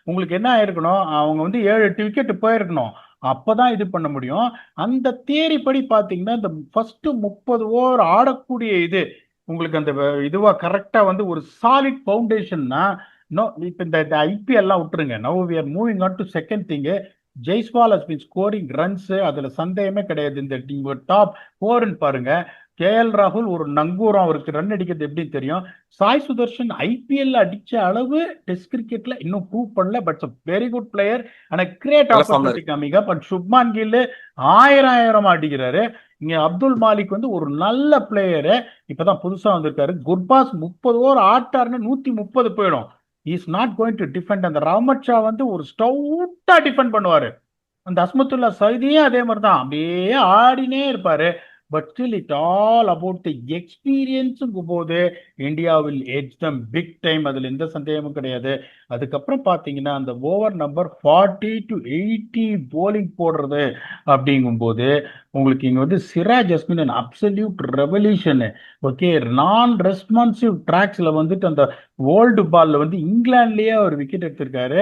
[SPEAKER 2] உங்களுக்கு என்ன ஆயிருக்கணும், அவங்க வந்து 7-8 விக்கெட் போயிருக்கணும். அப்பதான் இது பண்ண முடியும். அந்த தியரி படி பாத்தீங்கன்னா இந்த ஃபர்ஸ்ட் 30 ஓவர் ஆடக்கூடிய இது உங்களுக்கு அந்த இதுவா கரெக்டா வந்து ஒரு சாலிட் பவுண்டேஷன்னா இப்ப இந்த IPL எல்லாம் விட்டுருங்க. Now we are moving on to second thing. Jaiswal has been scoring runs, அதுல சந்தேகமே கிடையாது. இந்த டாப் 4 பாருங்க. கேஎல் ராகுல் ஒரு நங்கூரம், அவருக்கு ரன் அடிக்கிறது எப்படின்னு தெரியும். சாய் சுதர்ஷன் ஐபிஎல்ல அடிச்ச அளவு டெஸ்ட் கிரிக்கெட்ல இன்னும் ப்ரூவ் பண்ணல. But very good player and great
[SPEAKER 1] நல்ல ஃபார்ம்ல
[SPEAKER 2] ஆப்பர்ச்சுனிட்டி
[SPEAKER 1] இருக்கு.
[SPEAKER 2] கம்மிங்க. பட் சுப்மான் கில் ஆயிரம் அடிக்கிறாரு. இங்க அப்துல் மாலிக் வந்து ஒரு நல்ல பிளேயரு, இப்பதான் புதுசா வந்திருக்காரு. குர்பாஸ் 30 ஓவர் ஆட்டாருன்னு 130 போயிடும். Is not going to defend. அந்த ரஹமத் ஷா வந்து ஒரு ஸ்டவுட்டா டிஃபெண்ட் பண்ணுவாரு. அந்த அஸ்மத்துல்லா சைதியும் அதே மாதிரி தான், அப்படியே ஆடினே இருப்பாரு. But still it all about the எக்ஸ்பீரியன்ஸுங்கும் போது India will edge them big time, அதுல எந்த சந்தேகமும் கிடையாது. அதுக்கப்புறம் பார்த்தீங்கன்னா அந்த ஓவர் நம்பர் 40 to 80 போலிங் போடுறது அப்படிங்கும்போது உங்களுக்கு இங்க வந்து சிராஜ் அஸ்மின் அண்ட் அப்சல்யூட் ரெவல்யூஷன். ஓகே, நான் ரெஸ்பான்சிவ் ட்ராக்ஸ்ல வந்துட்டு அந்த வேர்ல்டு பால்ல வந்து இங்கிலாந்துலயே ஒரு விக்கெட் எடுத்திருக்காரு.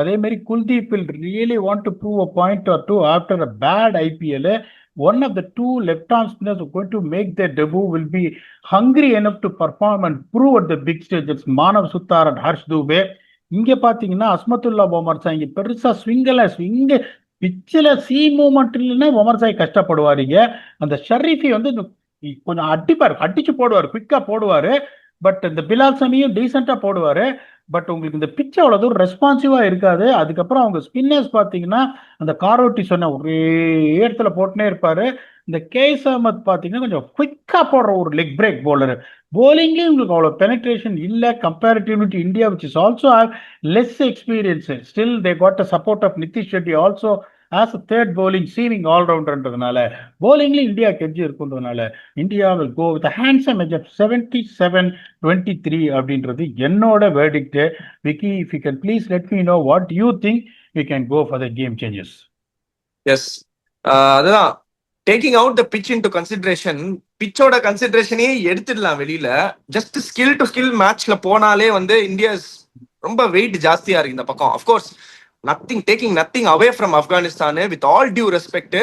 [SPEAKER 2] அதே மாதிரி Kuldeep will really want to prove a point or two after a bad IPL. One of the two left-arm spinners who are going to make their debut will be hungry enough to perform and prove at the big stage. It's Manav Sutar and Harsh Dubey. இங்க பாத்தீங்கன்னா Azmatullah Omar Sai இங்க பெருசா swing பிச்சில் C movement இல்லைன்னா Omar Sai கஷ்டப்படுவாருங்க. அந்த ஷரீஃபி வந்து கொஞ்சம் அடிச்சு போடுவார், குவிக்கா போடுவாரு. பட் இந்த பிலால் சமியும் டீசெண்டா போடுவாரு. பட் உங்களுக்கு இந்த பிச் அவ்வளவு தூரம் ரெஸ்பான்சிவா இருக்காது. அதுக்கப்புறம் அவங்க ஸ்பின்னர்ஸ் பாத்தீங்கன்னா அந்த காரோட்டி சொன்ன ஒரே இடத்துல போட்டுனே இருப்பாரு. இந்த கேஎஸ் அஹமத் பாத்தீங்கன்னா கொஞ்சம் குவிக்கா போடுற ஒரு லெக் பிரேக் போலர். போலிங்லயும் உங்களுக்கு அவ்வளவு பெனட்ரேஷன் இல்ல comparatively to India which is also have less experience. Still they got a support of Nitish Reddy also as a third bowling seaming ஆல்ரவுண்டர்ன்றதுனால போலிங்ல இந்தியா கெஞ்சி இருக்குன்றதுனால India will go with handsome edge of 77-23 அப்படின்றது என்னோட verdict. Vicky, if you can please let me know what you think we can go for the game changes.
[SPEAKER 1] Yes, அதுதான் taking out the pitch into consideration. பிச்சோட கன்சிடரேஷனே எடுத்துடலாம் வெளியில. Just skill to skill மேட்ச்ல போனாலே வந்து India ரொம்ப wait ஜாஸ்தியா இருக்கு இந்த பக்கம். Of course taking nothing away from Afghanistan. With all due respect,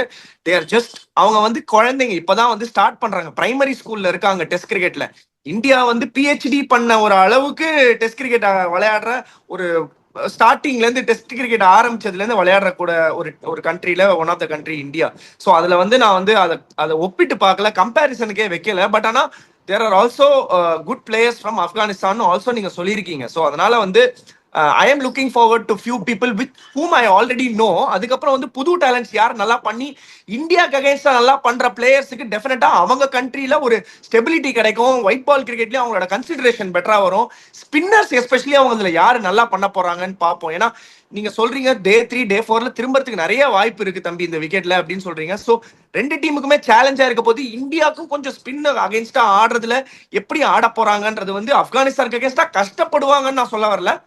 [SPEAKER 1] there just அவங்க வந்து குழந்தைங்க இப்பதான் வந்து ஸ்டார்ட் பண்றாங்க, பிரைமரி ஸ்கூல்ல இருக்காங்க டெஸ்ட் கிரிக்கெட்ல. இந்தியா வந்து பிஹெச்டி பண்ண ஒரு அளவுக்கு டெஸ்ட் கிரிக்கெட் விளையாடுற ஒரு ஸ்டார்டிங்ல இருந்து டெஸ்ட் கிரிக்கெட் ஆரம்பிச்சதுல இருந்து விளையாடுற கூட ஒரு கண்ட்ரில one of the country India. So அதுல வந்து நான் வந்து அதை ஒப்பிட்டு பார்க்கல, கம்பேரிசனுக்கே வைக்கல. பட் ஆனா there are also good players from Afghanistan also நீங்க சொல்லியிருக்கீங்க. ஸோ அதனால வந்து I am looking forward to few people with whom I already know. அதுக்கப்புறம் வந்து புது டேலண்ட்ஸ் யார் நல்லா பண்ணி இந்தியாவுக்கு அகைன்ஸ்டா நல்லா பண்ற பிளேயர்ஸுக்கு டெஃபினட்டா அவங்க கண்ட்ரில ஒரு ஸ்டெபிலிட்டி கிடைக்கும். ஒயிட் பால் கிரிக்கெட்லயும் அவங்களோட கன்சிடரேஷன் பெட்டரா வரும். ஸ்பின்னர்ஸ் எஸ்பெஷலி அவங்க இதுல யாரு நல்லா பண்ண போறாங்கன்னு பார்ப்போம். ஏன்னா நீங்க சொல்றீங்க டே 3 டே 4ல திரும்பறதுக்கு நிறைய வாய்ப்பு இருக்கு தம்பி இந்த விக்கெட்ல அப்படின்னு சொல்றீங்க. சோ ரெண்டு டீமுக்குமே சேலஞ்சா இருக்க போது இந்தியாவுக்கும் கொஞ்சம் ஸ்பின் அகைன்ஸ்டா ஆடுறதுல எப்படி ஆட போறாங்கன்றது வந்து ஆப்கானிஸ்தானுக்கு அகைன்ஸ்டா கஷ்டப்படுவாங்கன்னு நான் சொல்ல வரல.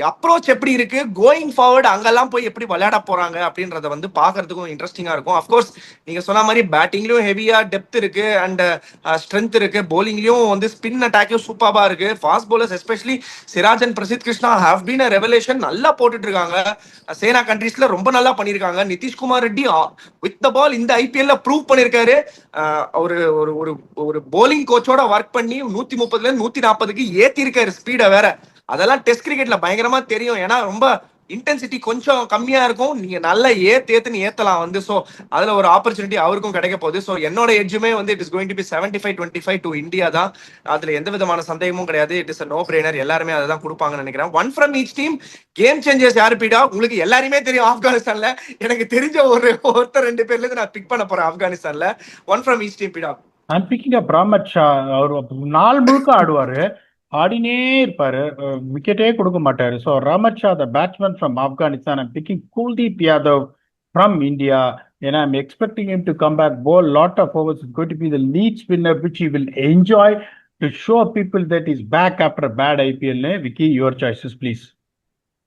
[SPEAKER 1] அப்ரோச் எப்படி இருக்கு, கோயிங் ஃபார்வர்ட் அங்கெல்லாம் போய் எப்படி விளையாட போறாங்க அப்படின்றத வந்து பாக்குறதுக்கும் இன்ட்ரெஸ்டிங்கா இருக்கும். அப்கோர்ஸ் நீங்க சொன்ன மாதிரி பேட்டிங்லயும் ஹெவியா டெப்த் இருக்கு அண்ட் ஸ்ட்ரென்த் இருக்கு. போலிங்லயும் வந்து ஸ்பின் அட்டாக்கும் சூப்பரா இருக்கு. Fast bowlers especially Siraj and Prasidh Krishna have been a revelation, நல்லா போட்டுட்டு இருக்காங்க. சேனா கண்ட்ரீஸ்ல ரொம்ப நல்லா பண்ணிருக்காங்க. நிதிஷ்குமார் ரெட்டி வித் த பால் இந்த ஐபிஎல்ல ப்ரூவ் பண்ணிருக்காரு. ஒரு ஒரு ஒரு போலிங் கோச்சோட ஒர்க் பண்ணி 130ல 140க்கு ஏத்தி இருக்காரு ஸ்பீட வேற. அதெல்லாம் டெஸ்ட் கிரிக்கெட்ல பயங்கரமா தெரியும். ஏன்னா ரொம்ப இன்டென்சிட்டி கொஞ்சம் கம்மியா இருக்கும், நீங்க நல்ல ஏத்துன்னு ஏத்தலாம் வந்து. சோ அதுல ஒரு ஆப்பர்ச்சுனிட்டி அவருக்கும் கிடைக்க போகுது. சோ என்னோட எட்ஜுமே வந்து it is going to be 75-25 to India தான். அதுல எந்த விதமான சந்தேகமும் கிடையாது. It is no brainer. எல்லாருமே அதை தான் கொடுப்பாங்கன்னு நினைக்கிறேன். One from each team. Game changers யாரு பீடா? உங்களுக்கு எல்லாருமே தெரியும் ஆப்கானிஸ்தான்ல. எனக்கு தெரிஞ்ச ஒருத்தர் 2 பேர்ல இருந்து நான் பிக் பண்ண போறேன் ஆப்கானிஸ்தான்ல. One from each team Pdog.
[SPEAKER 2] I'm picking up Rahmat Shah. அவர் நாள் முழுக்க ஆடுவாரு, ஆடினே இருப்பாரு, விக்கெட்டே கொடுக்க மாட்டாரு. So Rahmat Shah the batsman from Afghanistan. I'm picking Kuldeep Yadav from India. And I'm expecting him to come back, bowl lot of overs. It's going to be the lead spinner, which he will enjoy to show people that he's back after a bad IPL. Vicky, your choices, please.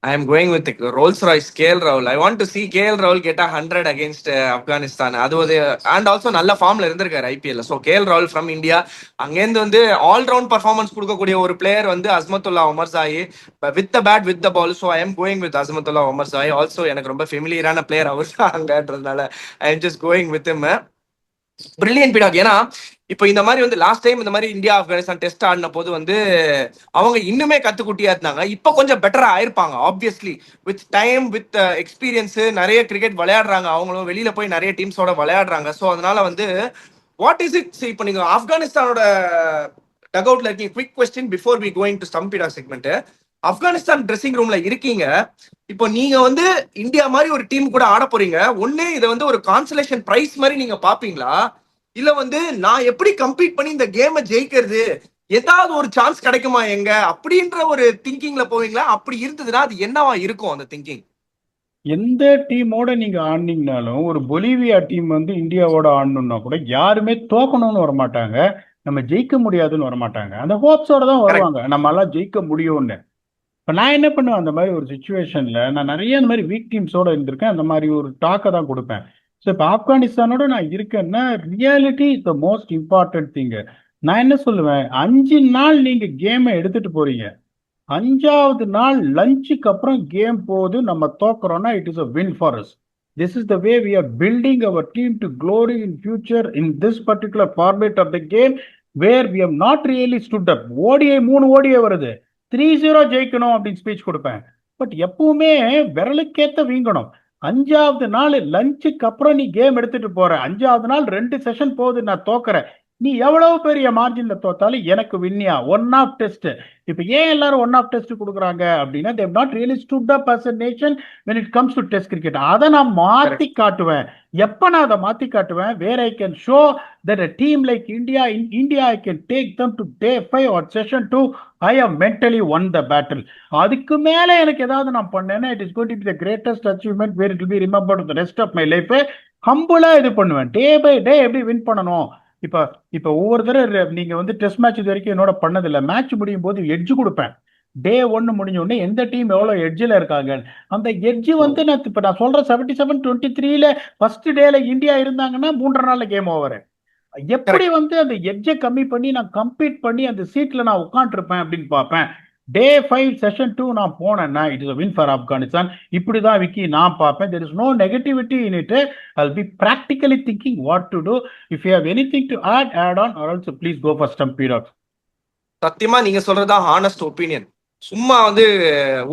[SPEAKER 1] I am going with Rolls Royce, KL Rahul. I want to see KL Rahul get 100 against Afghanistan. And also நல்ல ஃபார்ம்ல இருந்திருக்காரு ஐபிஎல்ல. So KL Rahul from India. அங்கேருந்து வந்து allround performance கொடுக்கக்கூடிய ஒரு player வந்து Azmatullah Omarzai with the bat with the ball. So I am going with Azmatullah Omarzai. Also எனக்கு ரொம்ப ஃபெமிலியரான பிளேயர் அவர் அங்கன்றதுனால I am just going with him. Brilliant Pdog. ஏன்னா இப்போ இந்த மாதிரி வந்து லாஸ்ட் டைம் இந்த மாதிரி இந்தியா ஆப்கானிஸ்தான் டெஸ்ட் ஆடின போது வந்து அவங்க இன்னுமே கத்துக்குட்டியா இருந்தாங்க. இப்போ கொஞ்சம் பெட்டரா ஆயிருப்பாங்க obviously. With time with experience நிறைய கிரிக்கெட் விளையாடுறாங்க. அவங்களும் வெளியில போய் நிறைய டீம்ஸோட விளையாடுறாங்க. ஸோ அதனால வந்து வாட் இஸ் இட்? இப்போ நீங்க ஆப்கானிஸ்தானோட டக் அவுட்ல இருக்கீங்க. Quick question before we going to stumpy segment. Afghanistan dressing ரூம்ல இருக்கீங்க. இப்போ நீங்க வந்து இந்தியா மாதிரி ஒரு டீம் கூட ஆட போறீங்க. ஒண்ணு இதை வந்து ஒரு கான்சலேஷன் பிரைஸ் மாதிரி நீங்க பாப்பீங்களா, இல்ல வந்து நான் எப்படி கம்பீட் பண்ணி இந்த கேமை ஜெயிக்கிறது, ஏதாவது ஒரு சான்ஸ் கிடைக்குமா எங்க அப்படின்ற ஒரு திங்கிங்ல போவீங்களா? அப்படி இருந்ததுன்னா அது என்னவா இருக்கும் அந்த திங்கிங்?
[SPEAKER 2] எந்த டீமோட நீங்க ஆடினீங்கனாலும், ஒரு பொலிவியா டீம் வந்து இந்தியாவோட ஆடணும்னா கூட யாருமே தோக்கணும்னு வரமாட்டாங்க, நம்ம ஜெயிக்க முடியாதுன்னு வரமாட்டாங்க. அந்த ஹோப்ஸோட தான்
[SPEAKER 1] கரெக்ட்.
[SPEAKER 2] வருவாங்க, நம்மளால ஜெயிக்க முடியும்னு. இப்போ நான் என்ன பண்ணுவேன், அந்த மாதிரி ஒரு சுச்சுவேஷன்ல நான் நிறைய அந்த மாதிரி வீக் டீம்ஸோட இருந்திருக்கேன். அந்த மாதிரி ஒரு டாக்கை தான் கொடுப்பேன். ஸோ இப்போ ஆப்கானிஸ்தானோட நான் இருக்கேன்னா, reality is the most important thing. நான் என்ன சொல்லுவேன், 5 நாள் நீங்க கேமை எடுத்துட்டு போறீங்க, 5வது நாள் லஞ்சுக்கு அப்புறம் கேம் போகுது, நம்ம தோக்குறோம்னா it is a win for us. This is the way we are building our team to glory in future in this particular format of the game where we have not really stood up. ODI 3 ODI வருது, 3-0 ஜெயிக்கணும் அப்படின்னு speech கொடுப்பேன். But எப்பவுமே விரலுக்கேத்த வீங்கணும். 5வது நாள் லஞ்சுக்கு அப்புறம் நீ கேம் எடுத்துட்டு போற, 5வது நாள் 2 செஷன் போகுது, நான் தோக்குறேன், நீ எவ்வளவு பெரிய மார்ஜின்ல தோத்தாலும் எனக்கு வின்னியா ஒன் ஆஃப் டெஸ்ட். இப்ப ஏன் எல்லாரும் ஒன் ஆஃப் டெஸ்ட் கொடுக்குறாங்க அப்படின்னா, they have not really stood up as a nation when it comes to test cricket. அதை நான் மாத்தி காட்டுவேன். எப்ப நான் அதை மாத்தி காட்டுவேன், where I can show that a team like India, in India I can take them to day 5 or session 2, I have mentally won the battle. அதுக்கு மேல எனக்கு ஏதாவது நான் பண்ணேன்னா, it is going to be the greatest achievement where it will be remembered the rest of my life. ஹம்புலா இது பண்ணுவேன், day by day எப்படி win பண்ணணும். இப்ப இப்ப ஒவ்வொரு தடவை நீங்க வந்து டெஸ்ட் மேட்ச் இது வரைக்கும் என்னோட பண்ணதில்லை, மேட்ச் முடியும் போது எட்ஜ் கொடுப்பேன். டே 1 முடிஞ்ச உடனே எந்த டீம் எவ்வளவு எட்ஜில் இருக்காங்க, அந்த எட்ஜ் வந்து நான் சொல்றேன் 77-23 ஃபர்ஸ்ட் டேல இந்தியா இருந்தாங்கன்னா 3.5 நாள்ல கேம் ஓவர். எப்படி
[SPEAKER 1] கரெக்ட்.
[SPEAKER 2] வந்து அந்த எட்ஜை கம்மி பண்ணி நான் கம்பீட் பண்ணி அந்த சீட்ல நான் உட்காந்துருப்பேன் அப்படின்னு பார்ப்பேன். டே 5 செஷன் 2 நான் போனேன்னா it is win for Afghanistan. இப்படிதான் விக்கி நான் பார்ப்பேன். There is no negativity in it. I'll be practically thinking what to do. If you have anything to add on, or also please go for Stampede.
[SPEAKER 1] சத்தியமா நீங்க சொல்றதுதான் honest opinion. சும்மா வந்து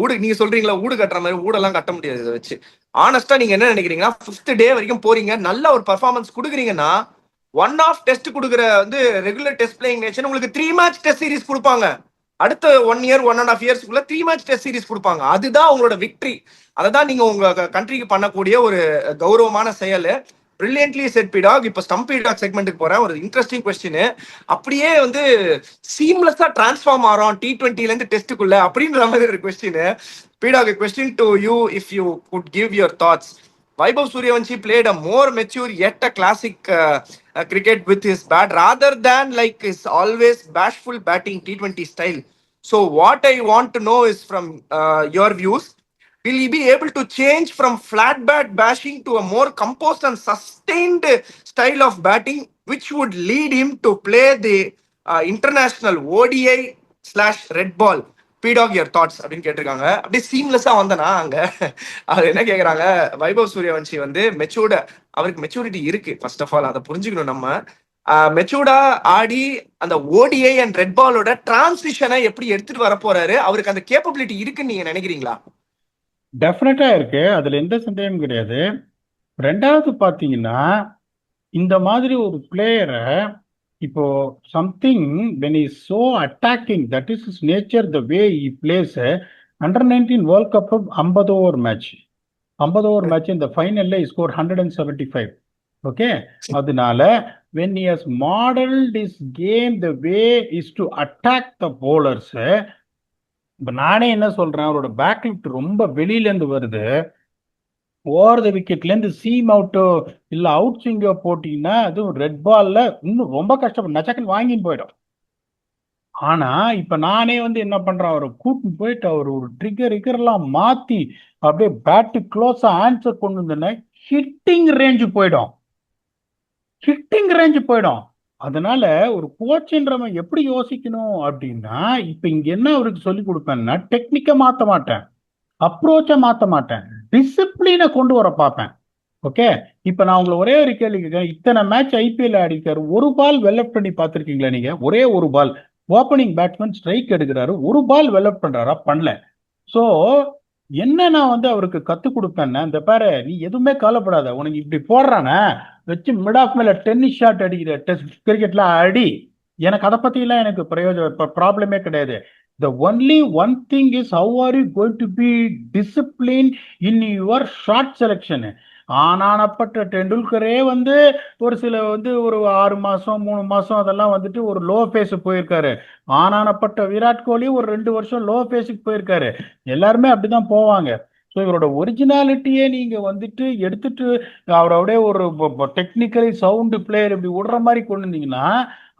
[SPEAKER 1] ஊடு நீங்க சொல்றீங்களா, ஊடு கட்டுற மாதிரி ஊடெல்லாம் கட்ட முடியாது இதை வச்சு. ஆனஸ்டா நீங்க என்ன நினைக்கிறீங்கன்னா, 5th டே வரைக்கும் போறீங்க, நல்ல ஒரு பர்ஃபார்மன்ஸ் கொடுக்குறீங்கன்னா, ஒன் ஆஃப் டெஸ்ட் கொடுக்குற வந்து ரெகுலர் டெஸ்ட் பிளேயிங் நேஷன் உங்களுக்கு 3 மேட்ச் டெஸ்ட் சீரிஸ் கொடுப்பாங்க. அடுத்த 1 இயர் 1.5 இயர்ஸ்க்குள்ள 3 மேட்ச் டெஸ்ட் சீரிஸ் கொடுப்பாங்க. அதுதான் உங்களோட விக்டரி. அதை தான் நீங்க உங்க கண்ட்ரிக்கு பண்ணக்கூடிய ஒரு கௌரவமான செயல். Brilliantly set Pdog. இப்போ ஸ்டம்பி டாக் செக்மெண்ட்டுக்கு போறேன். ஒரு இன்ட்ரெஸ்டிங் கொஸ்டின். அப்படியே வந்து சீம்லெஸ்ஸா டிரான்ஸ்ஃபார்ம் ஆறோம் T20ல இருந்து டெஸ்ட்டுக்குள்ள அப்படின்ற மாதிரி ஒரு question. Pdog, question to you, if you could give your thoughts. Vaibhav Suryavanshi played a more mature yet a classic cricket with his bat rather than like his always bashful batting T20 style. So what I want to know is from your views, will he be able to change from flat bat bashing to a more composed and sustained style of batting, which would lead him to play the international ODI/red ball? Pdog your thoughts அப்படின்னு கேட்டிருக்காங்க. அப்படியே சீம்லெஸ்ஸா வந்தனா அங்க அவர் என்ன கேக்குறாங்க, வைபவ் சூரியவன்ஷி வந்து மெச்சூர்டா, அவருக்கு maturity இருக்கு first of all, அதை புரிஞ்சுக்கணும் நம்ம. மெச்சூர்டா ஆடி அந்த ஓடிஐ அண்ட் ரெட் பாலோட டிரான்சிஷனை எப்படி எடுத்துட்டு வர போறாரு, அவருக்கு அந்த கேப்பபிலிட்டி இருக்குன்னு நீங்க நினைக்கிறீங்களா?
[SPEAKER 2] டெஃபினட்டா இருக்கு, அதுல எந்த சந்தேகமும் கிடையாது. ரெண்டாவது பாத்தீங்கன்னா, இந்த மாதிரி ஒரு பிளேயரை இப்போ something when is so attacking, that is is nature, the way E place. Under 19 world cup 50 over match, 50 over match இந்த ஃபைனல்ல ஸ்கோர் 175. ஓகே, அதனால when he has modeled his game the way is to attack the bowlers. இப்ப நானே என்ன சொல்றேன், அவரோட back lift ரொம்ப வெளியில இருந்து வருது, ஓவர் த விக்கெட்ல இருந்து சீம் அவுட்டோ இல்ல அவுட் ஸ்விங்கோ போட்டீங்கன்னா அதுவும் ரெட் பால்ல இன்னும் ரொம்ப கஷ்டப்படும், நச்சக்கன் வாங்கின்னு போயிடும். ஆனா இப்ப நானே வந்து என்ன பண்றேன், அவரை கூட்டின்னு போயிட்டு அவர் ஒரு ட்ரிகர் எல்லாம் மாத்தி அப்படியே பேட்டு க்ளோஸா ஆன்சர் கொண்டு வந்தேன்னா ஹிட்டிங் ரேஞ்சு போயிடும், ஹிட்டிங் ரேஞ்சு போயிடும். அதனால ஒரு கோச்சுன்றவன் எப்படி யோசிக்கணும் அப்படின்னா, இப்ப இங்க என்ன அவருக்கு சொல்லி கொடுப்பேன்னா, டெக்னிக்கை மாத்த மாட்டேன், அப்ரோச்சை மாத்த மாட்டேன், டிசிப்ளினை கொண்டு வர பார்ப்பேன். ஓகே, இப்ப நான் உங்களை ஒரே ஒரு கேள்வி கேட்கிறேன், இத்தனை மேட்ச் ஐபிஎல் ஆடிக்காரு, ஒரு பால் வெல்லப் பண்ணி பார்த்திருக்கீங்களா நீங்க? ஒரே ஒரு பால் ஓப்பனிங் பேட்ஸ்மேன் ஸ்ட்ரைக் எடுக்கிறாரு, ஒரு பால் வெல்லப் பண்றாரா? பண்ணல. சோ என்ன நான் வந்து அவருக்கு கத்து கொடுப்பேன்னா, இந்த பாரு நீ எதுவுமே கவலைப்படாத, உனக்கு இப்படி போடுறானே வச்சு மிட் ஆஃப் மேல டென்னிஸ் ஷாட் அடிக்கிற டெஸ்ட் கிரிக்கெட்ல அடி. எனக்கு அதை பத்திலாம் எனக்கு பிரயோஜனம் ப்ராப்ளமே கிடையாது. The only one thing is how are you going to be disciplined in your shot selection. ஆனானப்பட்ட டெண்டுல்கரே வந்து ஒரு சில வந்து ஒரு 6 மாசம் 3 மாசம் அதெல்லாம் வந்துட்டு ஒரு லோ ஃபேஸ் போயிருக்காரு. ஆனானப்பட்ட விராட் கோலி ஒரு 2 வருஷம் லோ ஃபேஸுக்கு போயிருக்காரு. எல்லாருமே அப்படிதான் போவாங்க. ஸோ இவரோட ஒரிஜினாலிட்டியே நீங்க வந்துட்டு எடுத்துட்டு அவரோடைய ஒரு டெக்னிக்கலி சவுண்டு பிளேயர் இப்படி விடுற மாதிரி கொண்டு வந்தீங்கன்னா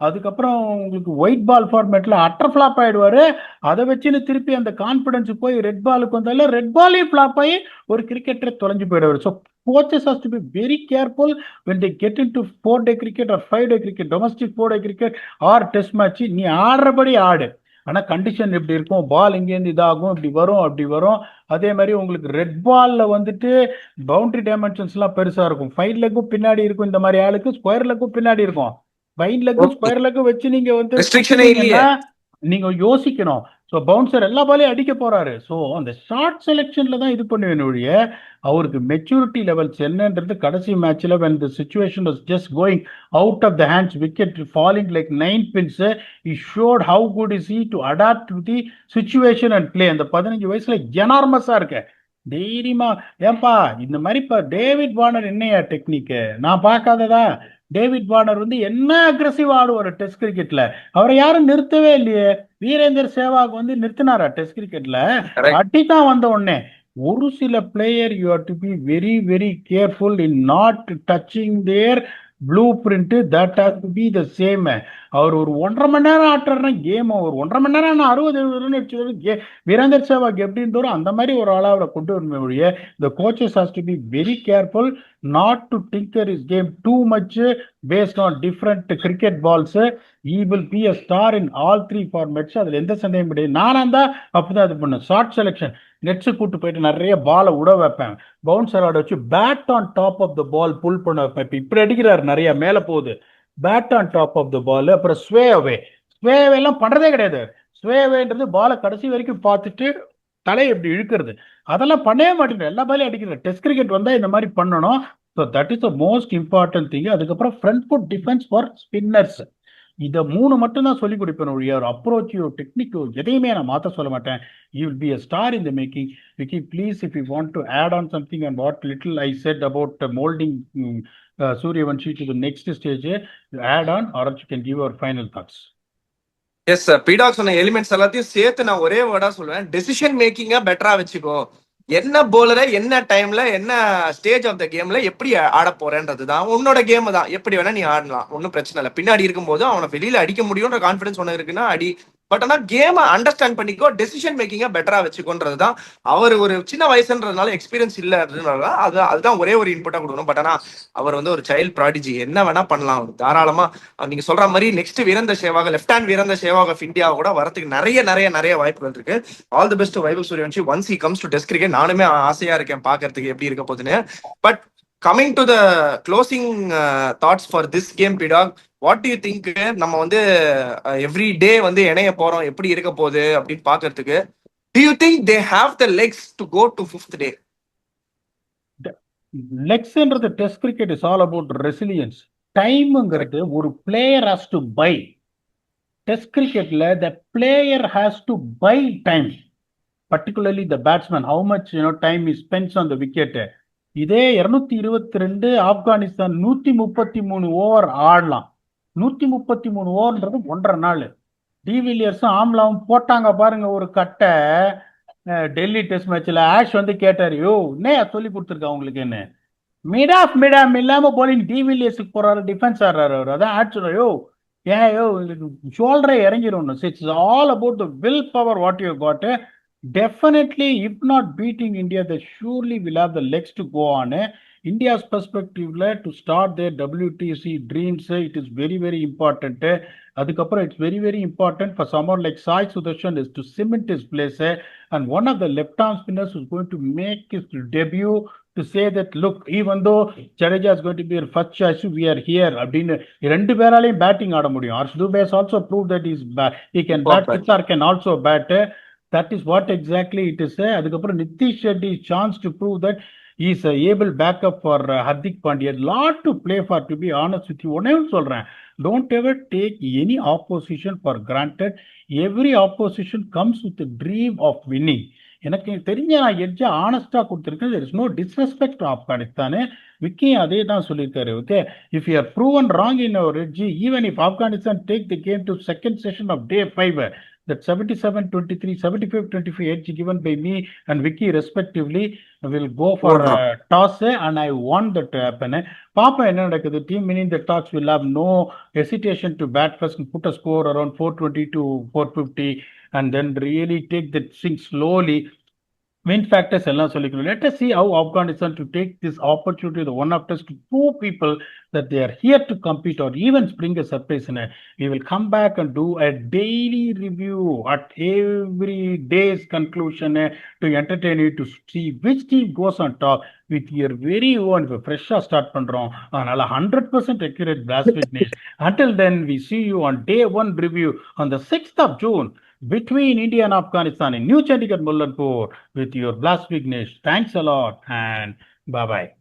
[SPEAKER 2] அதுக்கப்புறம் உங்களுக்கு ஒயிட் பால் ஃபார்மேட்ல அட்டர் ஃபிளாப் ஆயிடுவாரு. அதை வச்சுன்னு திருப்பி அந்த கான்பிடன்ஸ் போய் ரெட் பாலுக்கு வந்தாலும் ரெட் பாலே ஃபிளாப் ஆகி ஒரு கிரிக்கெட்டர் தொலைஞ்சு போயிடுவாரு. So coaches has to be very careful when they get into 4-day cricket or 5-day cricket, domestic 4-day cricket or test match. நீ ஆடுறபடி ஆடு, ஆனா கண்டிஷன் இப்படி இருக்கும், பால் இங்கேருந்து இதாகும், இப்படி வரும் அப்படி வரும். அதே மாதிரி உங்களுக்கு ரெட் பால்ல வந்துட்டு பவுண்டரி டைமென்ஷன்ஸ் எல்லாம் பெருசா இருக்கும். 5 லெக்கும் பின்னாடி இருக்கும், இந்த மாதிரி ஆளுக்கு ஸ்கொயர் லெக்கும் பின்னாடி இருக்கும். 5 லெக்கும் ஸ்கொயர் லெக்கும் வச்சு நீங்க வந்து
[SPEAKER 1] ரெஸ்ட்ரிக்ஷனே இல்லையே,
[SPEAKER 2] நீங்க யோசிக்கணும். ஸோ பவுன்சர் எல்லா பாலையும் அடிக்க போறாரு. ஸோ அந்த ஷார்ட் செலெக்ஷன்ல தான் இது பண்ணுவேன் ஒழிய அவருக்கு மெச்சூரிட்டி லெவல்ஸ் என்னன்றது கடைசி மேட்ச்ல when the situation was just going out of the hands, wicket falling like 9 pins, he showed how good is he to adapt to the situation and play. அந்த 15 வயசுல எனார்மஸா இருக்க தைரியமா. ஏன்பா இந்த மாதிரி இப்ப டேவிட் வார்னர் என்னையா டெக்னிக் நான் பார்க்காததா? டேவிட் வார்னர் வந்து என்ன அக்ரெசிவ் ஆடுவார் டெஸ்ட் கிரிக்கெட்ல, அவரை யாரும் நிறுத்தவே இல்லையே. வீரேந்தர் சேவாக் வந்து நிறுத்தினாரா டெஸ்ட் கிரிக்கெட்ல? அடிதான் வந்த உடனே. ஒரு சில player you have to be very very careful in not touching their blueprint. That has to be the same. அவர் ஒரு 1.5 மணி நேரம் ஆட்டுறாருன்னா கேம் ஒரு 1.5 மணி நேரம் 60 ரன் அடிச்சு வீரேந்தர் சேவாக் எப்படி இருந்தோம் அந்த மாதிரி ஒரு ஆளா அவரை கொண்டு வரணும் ஒழிய the coaches has to be very careful not to tinker his game too much based on different cricket balls. He will be a star in all 3 formats. அதுல எந்த சந்தேகம் கிடையாது. நானா இருந்தா அப்பதான் இது பண்ணேன். ஷார்ட் செலெக்ஷன் நெட்ஸ் கூட்டு போயிட்டு நிறைய பாலை விட வைப்பேன். பவுன்சர் ஆட வச்சு bat on top of the ball pull பண்ண வைப்பேன். இப்படி அடிக்கிறாரு, நிறைய மேல போகுது, bat on top of the ball. அப்புறம் ஸ்வே அவே எல்லாம் பண்றதே கிடையாது. ஸ்வே அவேன்றது பாலை கடைசி வரைக்கும் பார்த்துட்டு தலையை எப்படி இழுக்கிறது அதெல்லாம் பண்ணவே மாட்டேங்குது. எல்லா பாலையும் அடிக்கிறது. டெஸ்ட் கிரிக்கெட் வந்தா இந்த மாதிரி பண்ணணும். So that is the most important thing. அதுக்கப்புறம் front foot defence for spinners. இதை 3 மட்டும் தான் சொல்லி கொடுப்பேன் ஒழிய ஒரு அப்ரோச்சோ டெக்னிக்கோ எதையுமே நான் மாற்ற சொல்ல மாட்டேன். You will be a star in the making. Vicky, please, if you want to add on something on what little I said about molding Suryavanshi to the next stage, add on or you can give our final thoughts.
[SPEAKER 1] Yes sir, Pdog சொன்ன elements எல்லாத்தையும் சேர்த்து நான் ஒரே வேர்டா சொல்லுவேன், decision மேக்கிங்கா பெட்டரா வச்சுக்கோ. என்ன போலரை என்ன டைம்ல என்ன ஸ்டேஜ் ஆஃப் த கேம்ல எப்படி ஆட போறேன்றது தான் உன்னோட கேம் தான். எப்படி வேணா நீ ஆடலாம், ஒன்றும் பிரச்சனை இல்லை. பின்னாடி இருக்கும்போது அவனை வெளியில அடிக்க முடியும்ன்ற கான்ஃபிடன்ஸ் ஒன்று இருக்குன்னா அடி. பட் ஆனா கேமை அண்டர்ஸ்டாண்ட் பண்ணிக்கோ, டெசிஷன் மேக்கிங்கா பெட்டரா வச்சுக்கோன்றது தான். அவர் ஒரு சின்ன வயசுன்றதுனால எக்ஸ்பீரியன்ஸ் இல்லைன்றதுனால அதுதான் ஒரே ஒரு இன்புட்டா கொடுக்கணும். பட் ஆனா அவர் வந்து ஒரு சைல்ட் ப்ராடிஜி, என்ன வேணா பண்ணலாம் அவர் தாராளமா. நீங்க சொல்ற மாதிரி next Virender Sehwag, left hand Virender Sehwag of India கூட வரதுக்கு நிறைய நிறைய நிறைய வாய்ப்புகள் இருக்கு. All the best Vaibhav Suryavanshi once he comes to test cricket. நானுமே ஆசையா இருக்கேன் பாக்குறதுக்கு எப்படி இருக்க போகுதுன்னு. But coming to the closing thoughts for this game, Pdog, what do you think? நம்ம வந்து எவ்ரி டே வந்து இணைய போறோம், எப்படி இருக்க போகுது அப்படின்னு பாக்குறதுக்கு. Do you think they have the legs to go to 5th day?
[SPEAKER 2] லெக்ஸ்ன்றது test cricket is all about resilience. டைம்ங்கிறது ஒரு player has to buy. Test கிரிக்கெட்ல the player has to buy time, particularly the batsman, how much time he spends on the wicket. இதே 222 Afghanistan 133 over ஆடலாம். 133 ஓவர்ன்றது 1.5 நாள். டிவிலியர்ஸும் ஆம்லாவும் போட்டாங்க பாருங்க ஒரு கட்டை டெல்லி டெஸ்ட் மேட்ச்ல. ஆஷ் வந்து கேட்டாரு, யோ என்ன சொல்லி கொடுத்துருக்கா உங்களுக்கு என்ன மிடாம் இல்லாம போலிங் டிவிலியர்ஸுக்கு போறாரு, டிஃபென்ஸ் ஆடுறாரு அவர். அதான் ஆட் சொல்றாரு, யோ ஏன் யோ ஷோல்டரே இறங்கிடும். It's all about the will power what you got. Definitely, if not beating India, they surely will have the legs to go on. India's perspective to start their WTC dreams, it is very very important. Adukapra, it's very very important for someone like Sai Sudarshan is to cement his place. And one of the left arm spinners who's going to make his debut to say that, look, even though Jadeja is going to be our first choice, we are here. அப்படின்னு 2 பேராலையும் batting ஆட முடியும். Harsh Dubey has also proved that he can bat. Kitsar can also bat. That is what exactly it is. அதுக்கப்புறம் Nitish Shetty chance to prove that He's a able backup for Hardik Pandya. Lot to play for, to be honest with you. ஒன்னே சொல்றேன், don't ever take any opposition for granted. Every opposition comes with a dream of winning. எனக்கு தெரிஞ்ச நான் எட்ஜா ஆனஸ்டா கொடுத்துருக்கேன். there is no disrespect to Afghanistan. Vicky அதே தான் சொல்லியிருக்காரு. Okay, if you are proven wrong in our edge, even if Afghanistan take the game to second session of day 5, that 77-23, 75-25 edge given by me and Vicky respectively will go for
[SPEAKER 1] போடுறோம்.
[SPEAKER 2] toss, and I want that to happen. பாப்பா என்ன நடக்குது, team winning the toss will have no hesitation to bat first and put a score around 420 to 450 and then really take that thing slowly. Win factors எல்லாம் சொல்லிக்கணும். Let us see how Afghanistan to take this opportunity, the one after to prove people that they are here to compete or even spring a surprise. We will come back and do a daily review at every day's conclusion to entertain you, to see which team goes on top with your very own. இப்போ ஃப்ரெஷ்ஷாக start பண்ணுறோம், அதனால 100% accurate blast fitness. Until then, we see you on day 1 review on the 6th of June between India and Afghanistan in New Chandigarh, Mullanpur with your Blast Vignesh. Thanks a lot and bye-bye.